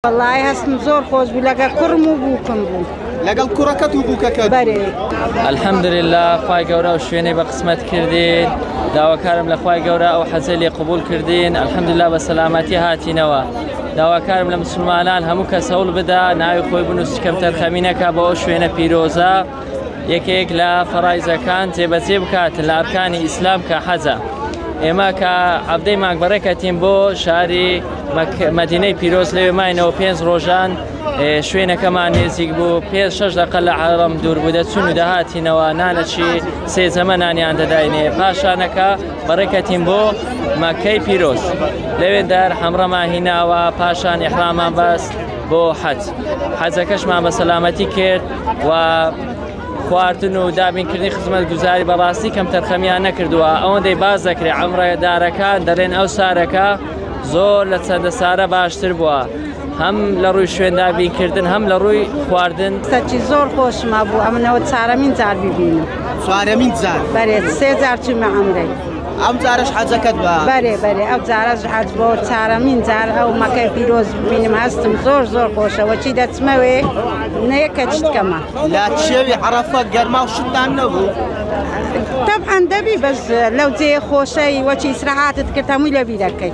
والله هستم زور خوش بو لقى كرم وبوكم بو لقى الكركت وبوكك بري. الحمد لله خوای گەورە و شوێنەی بە قسمت کردین داواکارم لە خوای گەورە ئەو حەزەی لێ قبول کردین الحمد لله بە سەلامەتی هاتینەوە داواکارم لە مسلمانان هەموو کەس هەوڵ بدا ناوی خۆی بنووسی کەم تەرخەمینەکە بە ئەو شوێنە پیرۆزە یەکێک لە فەرایزەکان جێبەجێ بکات لە ئەرکانی ئیسلام کە حەجە ئێمە کە عەبدەی مانگبەڕێکەتین بۆ شاری مەدینەی پیرۆز لەوێ ماینەوە 5 ڕۆژان شوێنەکەمان نێزیک بوو 5-6 دقە لە حەرەم دوور بوو دەچوون و دەهاتینەوە نانەچی سێ زەمەنانیان دەداینێ پاشانەکە بەڕێکەتین بۆ مەککەی پیرۆز لەوێن دەر حەمڕەمان هیناوە پاشان ئیحرامان بەست بۆ حەج حەجەکەشمان بە سەلامەتی کرد و خواردن و دابینکردنی خزمەت گوزاری بەڕاستی کەم تەرخەمیان نەکردووە ئەوەندەی باز دەکرێت عەمرەدارەکان دەڵێن ئەو سارەکە زۆر لە چەندە سارە باشتر بووە هەم لە ڕووی شوێن دابینکردن هەم لە ڕووی خواردن سەرچی زۆر خۆشما بوو ئەمنەوە چارەمین جار ببینم چوارەمین جار بەرێ 3 جار چوومە عەمرەی ئەم جارش حەجەکەت بە بەرێ ئەو جارەش حەج بۆ چارەمین جار ئەو مەکەی پیرۆز ببینم هەستم زۆر خۆشەوە چی دەچمەوێ نەیەکە چتکەمە لە شێوی عەرەفە گەرما و شتان نەبوو طبعا دەبی بەس لەو جێ خۆشەی وەچی ئیسراحاتت کرد هەمووی لەبیرەکەی